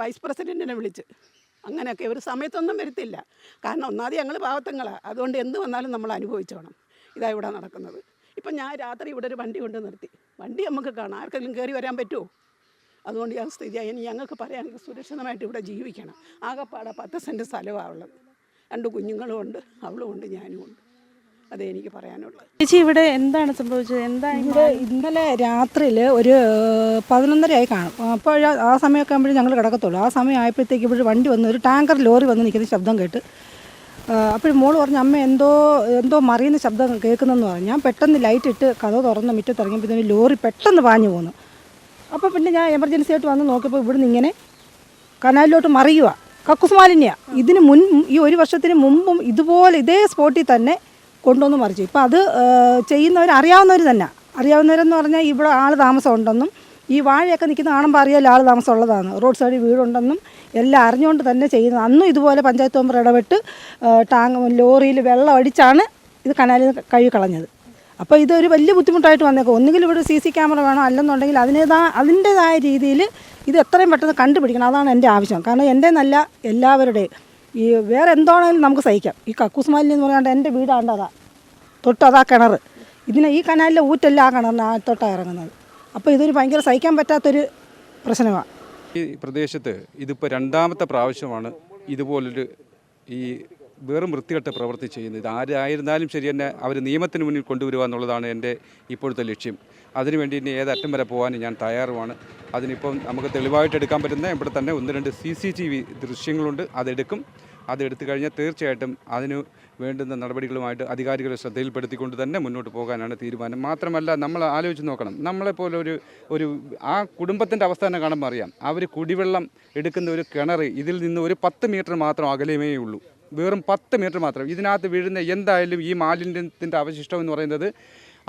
Vice പ്രസിഡൻറ്റിനെ വിളിച്ച് അങ്ങനെയൊക്കെ ഒരു സമയത്തൊന്നും വരത്തില്ല. കാരണം ഒന്നാമത് ഞങ്ങൾ പാവത്തങ്ങളാണ്. അതുകൊണ്ട് എന്ത് വന്നാലും നമ്മൾ അനുഭവിച്ചോണം. ഇതാ ഇവിടെ നടക്കുന്നത്. ഇപ്പം ഞാൻ രാത്രി ഇവിടെ ഒരു വണ്ടി കൊണ്ട് നിർത്തി. വണ്ടി നമുക്ക് കാണാം, ആർക്കെങ്കിലും കയറി വരാൻ പറ്റുമോ? അതുകൊണ്ട് ഞാൻ സ്ഥിതിയായി ഇനി ഞങ്ങൾക്ക് പറയാൻ സുരക്ഷിതമായിട്ട് ഇവിടെ ജീവിക്കണം. ആകെപ്പാടെ 10 സെൻറ്റ് സ്ഥലമാണ് ഉള്ളത്. 2 കുഞ്ഞുങ്ങളും ഉണ്ട്, അവളും ഉണ്ട്, ഞാനും ഉണ്ട്. അതേ എനിക്ക് പറയാനുള്ളത്. ചേച്ചി ഇവിടെ എന്താണ് സംഭവിച്ചത്? ഇവിടെ ഇന്നലെ രാത്രിയിൽ ഒരു 11:30 കാണും. അപ്പോൾ ആ സമയമൊക്കെ ആകുമ്പോഴേ ഞങ്ങൾ കിടക്കത്തുള്ളൂ. ആ സമയം ആയപ്പോഴത്തേക്ക് ഇവിടെ വണ്ടി വന്ന് ഒരു ടാങ്കർ ലോറി വന്ന് നിൽക്കുന്ന ശബ്ദം കേട്ട് അപ്പോൾ മോള് പറഞ്ഞു അമ്മ എന്തോ മറിയുന്ന ശബ്ദം കേൾക്കുന്നെന്ന് പറഞ്ഞു. ഞാൻ പെട്ടെന്ന് ലൈറ്റ് ഇട്ട് കഥ തുറന്ന് മുറ്റത്തിറങ്ങിയപ്പോൾ ലോറി പെട്ടെന്ന് പാഞ്ഞു പോന്നു. അപ്പോൾ പിന്നെ ഞാൻ എമർജൻസി ആയിട്ട് വന്ന് നോക്കിയപ്പോൾ ഇവിടുന്ന് ഇങ്ങനെ കനാലിലോട്ട് മറിയുക. കക്കൂസ് മാലിന്യമാണ്. ഈ 1 വർഷത്തിന് മുമ്പും ഇതുപോലെ ഇതേ സ്പോട്ടിൽ തന്നെ കൊണ്ടുവന്ന് മറിച്ചു. ഇപ്പോൾ അത് അറിയാവുന്നവർ തന്നെ. അറിയാവുന്നവരെന്ന് പറഞ്ഞാൽ ഇവിടെ ആൾ താമസം ഉണ്ടെന്നും ഈ വാഴയൊക്കെ നിൽക്കുന്ന കാണുമ്പോൾ അറിയാമല്ലോ ആൾ താമസം ഉള്ളതാണ്, റോഡ് സൈഡിൽ വീടുണ്ടെന്നും എല്ലാം അറിഞ്ഞുകൊണ്ട് തന്നെ ചെയ്യുന്നത്. അന്നും ഇതുപോലെ പഞ്ചായത്ത് മെമ്പർ ഇടപെട്ട് ലോറിയിൽ വെള്ളം അടിച്ചാണ് ഇത് കനാലിൽ നിന്ന് കഴുകി കളഞ്ഞത്. അപ്പോൾ ഇതൊരു വലിയ ബുദ്ധിമുട്ടായിട്ട് വന്നേക്കും. ഒന്നുകിൽ ഇവിടെ CC ക്യാമറ വേണം, അല്ലെന്നുണ്ടെങ്കിൽ അതിൻ്റേതായ രീതിയിൽ ഇത് എത്രയും പെട്ടെന്ന് കണ്ടുപിടിക്കണം. അതാണ് എൻ്റെ ആവശ്യം. കാരണം എൻ്റെ നല്ല എല്ലാവരുടെയും ഈ വേറെ എന്താണെങ്കിലും നമുക്ക് സഹിക്കാം. ഈ കക്കൂസ് മാലിന്യം എന്ന് പറയാണ്ട് എൻ്റെ വീടാണ്ടതാ തൊട്ടതാ കിണർ. ഈ കനാലിലെ ഊറ്റല്ല ആ കിണറിന് തൊട്ടാണ് ഇറങ്ങുന്നത്. അപ്പോൾ ഇതൊരു ഭയങ്കര സഹിക്കാൻ പറ്റാത്തൊരു പ്രശ്നമാണ്. ഈ പ്രദേശത്ത് ഇതിപ്പോൾ 2ാമത്തെ പ്രാവശ്യമാണ് ഇതുപോലൊരു ഈ വെറും വൃത്തികെട്ട പ്രവൃത്തി ചെയ്യുന്നത്. ഇത് ആരായിരുന്നാലും ശരി തന്നെ അവർ നിയമത്തിന് മുന്നിൽ കൊണ്ടുവരിക എന്നുള്ളതാണ് എൻ്റെ ഇപ്പോഴത്തെ ലക്ഷ്യം. അതിനുവേണ്ടി ഇനി ഏതറ്റം വരെ പോകാൻ ഞാൻ തയ്യാറുമാണ്. അതിനിപ്പം നമുക്ക് തെളിവായിട്ട് എടുക്കാൻ പറ്റുന്ന ഇവിടെ തന്നെ 1-2 CCTV ദൃശ്യങ്ങളുണ്ട്. അതെടുത്തു കഴിഞ്ഞാൽ തീർച്ചയായിട്ടും അതിന് വേണ്ടുന്ന നടപടികളുമായിട്ട് അധികാരികളെ ശ്രദ്ധയിൽപ്പെടുത്തിക്കൊണ്ട് തന്നെ മുന്നോട്ട് പോകാനാണ് തീരുമാനം. മാത്രമല്ല നമ്മൾ ആലോചിച്ച് നോക്കണം, നമ്മളെപ്പോലെ ഒരു ആ കുടുംബത്തിൻ്റെ അവസ്ഥ തന്നെ കാണുമ്പോൾ അറിയാം. അവർ കുടിവെള്ളം എടുക്കുന്ന ഒരു കിണർ ഇതിൽ നിന്ന് ഒരു 10 മീറ്റർ മാത്രം അകലമേ ഉള്ളൂ. വെറും 10 മീറ്റർ മാത്രം. ഇതിനകത്ത് വീഴുന്ന എന്തായാലും ഈ മാലിന്യത്തിൻ്റെ അവശിഷ്ടം എന്ന് പറയുന്നത്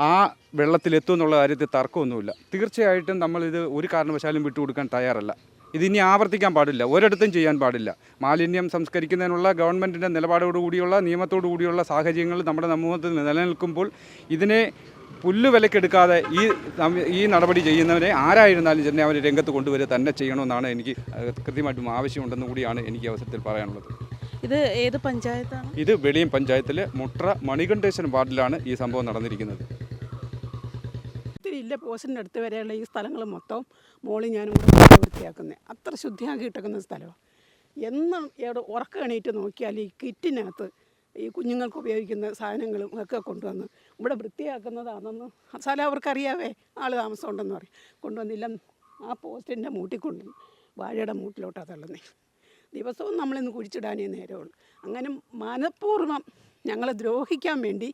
ആ വെള്ളത്തിലെത്തും എന്നുള്ള കാര്യത്തിൽ തർക്കമൊന്നുമില്ല. തീർച്ചയായിട്ടും നമ്മളിത് ഒരു കാരണവശാലും വിട്ടുകൊടുക്കാൻ തയ്യാറല്ല. ഇതിനി ആവർത്തിക്കാൻ പാടില്ല, ഒരിടത്തും ചെയ്യാൻ പാടില്ല. മാലിന്യം സംസ്കരിക്കുന്നതിനുള്ള ഗവൺമെൻറ്റിൻ്റെ നിലപാടോടുകൂടിയുള്ള നിയമത്തോടുകൂടിയുള്ള സാഹചര്യങ്ങൾ നമ്മുടെ സമൂഹത്തിൽ നിലനിൽക്കുമ്പോൾ ഇതിനെ പുല്ലുവിലക്കെടുക്കാതെ ഈ നടപടി ചെയ്യുന്നവരെ ആരായിരുന്നാലും തന്നെ അവർ രംഗത്ത് കൊണ്ടുവരിക തന്നെ ചെയ്യണമെന്നാണ് എനിക്ക് കൃത്യമായിട്ടും ആവശ്യമുണ്ടെന്ന് കൂടിയാണ് എനിക്ക് അവസരത്തിൽ പറയാനുള്ളത്. ഇത് ഏത് പഞ്ചായത്താണ്? ഇത് വെളിയം പഞ്ചായത്തിലെ മുട്ര മണികണ്ഠേശ്വരം വാർഡിലാണ് ഈ സംഭവം നടന്നിരിക്കുന്നത്. ഇല്ല പോസ്റ്റിൻ്റെ അടുത്ത് വരെയുള്ള ഈ സ്ഥലങ്ങൾ മൊത്തം മോളിൽ ഞാനും കൂടെ വൃത്തിയാക്കുന്നത്. അത്ര ശുദ്ധിയാക്കി ഇട്ടക്കുന്ന സ്ഥലമാണ്. എന്നും ഉറക്കം എണീറ്റ് നോക്കിയാൽ ഈ കിറ്റിനകത്ത് ഈ കുഞ്ഞുങ്ങൾക്ക് ഉപയോഗിക്കുന്ന സാധനങ്ങളും ഒക്കെ കൊണ്ടുവന്ന് ഇവിടെ വൃത്തിയാക്കുന്നതാണെന്ന് സ്ഥലം അവർക്കറിയാവേ, ആൾ താമസം ഉണ്ടെന്ന് പറയും. കൊണ്ടുവന്നില്ല ആ പോസ്റ്റിൻ്റെ മൂട്ടിൽ കൊണ്ടുവന്ന് വാഴയുടെ മൂട്ടിലോട്ടാണ് തള്ളുന്നത്. ദിവസവും നമ്മളിന്ന് കുഴിച്ചിടാനേ നേരമുള്ളൂ. അങ്ങനെ മനഃപൂർവ്വം ഞങ്ങളെ ദ്രോഹിക്കാൻ വേണ്ടി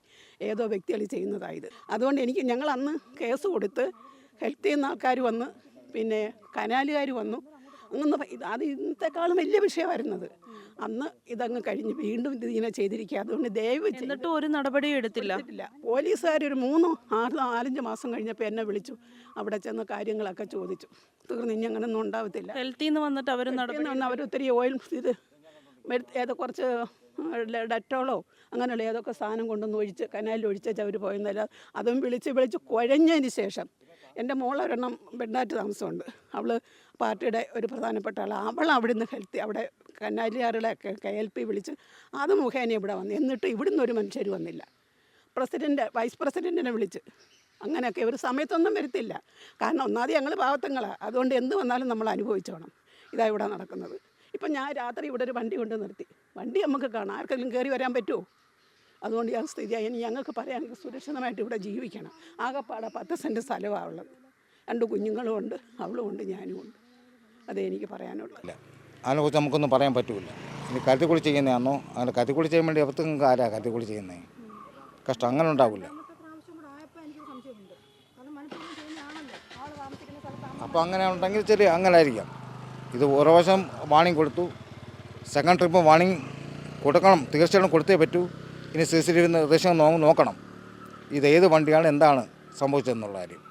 ഏതോ വ്യക്തികൾ ചെയ്യുന്നതായത്. അതുകൊണ്ട് ഞങ്ങൾ അന്ന് കേസ് കൊടുത്ത് ഹെൽത്തിൽ നിന്ന് ആൾക്കാർ വന്ന് പിന്നെ കനാലുകാർ വന്നു. അത് ഇന്നത്തെക്കാളും വലിയ വിഷയമായിരുന്നത്. അന്ന് ഇതങ്ങ് കഴിഞ്ഞ് വീണ്ടും ഇതിങ്ങനെ ചെയ്തിരിക്കുക. അതുകൊണ്ട് ദയവ് എന്നിട്ടും ഒരു നടപടിയും എടുത്തില്ല. പോലീസുകാർ ഒരു 4-5 മാസം കഴിഞ്ഞപ്പോൾ എന്നെ വിളിച്ചു. അവിടെ ചെന്ന് കാര്യങ്ങളൊക്കെ ചോദിച്ചു. തീർന്ന് ഇനി അങ്ങനെയൊന്നും ഉണ്ടാവത്തില്ല. ഹെൽത്തിൽ നിന്ന് വന്നിട്ട് അവരൊത്തിരി ഓയിൽ ഇത് കുറച്ച് ഡെറ്റോളോ അങ്ങനെയുള്ള ഏതൊക്കെ സാധനം കൊണ്ടൊന്ന് ഒഴിച്ച് കനാലിൽ ഒഴിച്ചാൽ അവർ പോയെന്നല്ല. അതും വിളിച്ച് കുഴഞ്ഞതിന് ശേഷം എൻ്റെ മോളൊരെണ്ണം ബെഡാറ്റ് താമസമുണ്ട്. അവൾ പാർട്ടിയുടെ ഒരു പ്രധാനപ്പെട്ട ആളാണ്. അവൾ അവിടെ നിന്ന് അവിടെ കനാലുകാരുടെ KLP വിളിച്ച് അത് മുഖേന ഇവിടെ വന്നു. എന്നിട്ട് ഇവിടുന്ന് ഒരു മനുഷ്യർ വന്നില്ല. വൈസ് പ്രസിഡൻറ്റിനെ വിളിച്ച് അങ്ങനെയൊക്കെ ഒരു സമയത്തൊന്നും വരത്തില്ല. കാരണം ഒന്നാമത് ഞങ്ങൾ പാവത്തങ്ങളാണ്. അതുകൊണ്ട് എന്ത് വന്നാലും നമ്മൾ അനുഭവിച്ചോണം. ഇതാ ഇവിടെ നടക്കുന്നത്. ഇപ്പം ഞാൻ രാത്രി ഇവിടെ ഒരു വണ്ടി കൊണ്ട് നിർത്തി. വണ്ടി നമുക്ക് കാണാം, ആർക്കെങ്കിലും കയറി വരാൻ പറ്റുമോ? അതുകൊണ്ട് ഞാൻ സ്ഥിതിയായി ഇനി ഞങ്ങൾക്ക് പറയാൻ സുരക്ഷിതമായിട്ട് ഇവിടെ ജീവിക്കണം. ആകെപ്പാടെ 10 സെൻറ്റ് സ്ഥലമാണ് ഉള്ളത്. 2 കുഞ്ഞുങ്ങളും ഉണ്ട്, അവളും ഉണ്ട്, ഞാനും ഉണ്ട്. അതേ എനിക്ക് പറയാനുള്ളത്. അതിനെക്കുറിച്ച് നമുക്കൊന്നും പറയാൻ പറ്റില്ല. ഇനി കരുത്തിക്കുളി ചെയ്യുന്നതാണോ? അങ്ങനെ കരുത്തിക്കുളി ചെയ്യാൻ വേണ്ടി എപ്പോഴത്തേക്കും ആരാണ് കരുത്തിക്കുളി ചെയ്യുന്നത്? കഷ്ടം അങ്ങനെ ഉണ്ടാവില്ല. അപ്പോൾ അങ്ങനെ ഉണ്ടെങ്കിൽ ശരി, അങ്ങനെ ആയിരിക്കാം. ഇത് ഒരു പ്രാവശ്യം വാണിംഗ് കൊടുത്തു, സെക്കൻഡ് ട്രിപ്പ് വാണിംഗ് കൊടുക്കണം, തീർച്ചയായിട്ടും കൊടുത്തേ പറ്റൂ. ഇനി CCTV നിർദ്ദേശം നോക്കണം, ഇത് ഏത് വണ്ടിയാണ്, എന്താണ് സംഭവിച്ചതെന്നുള്ള കാര്യം.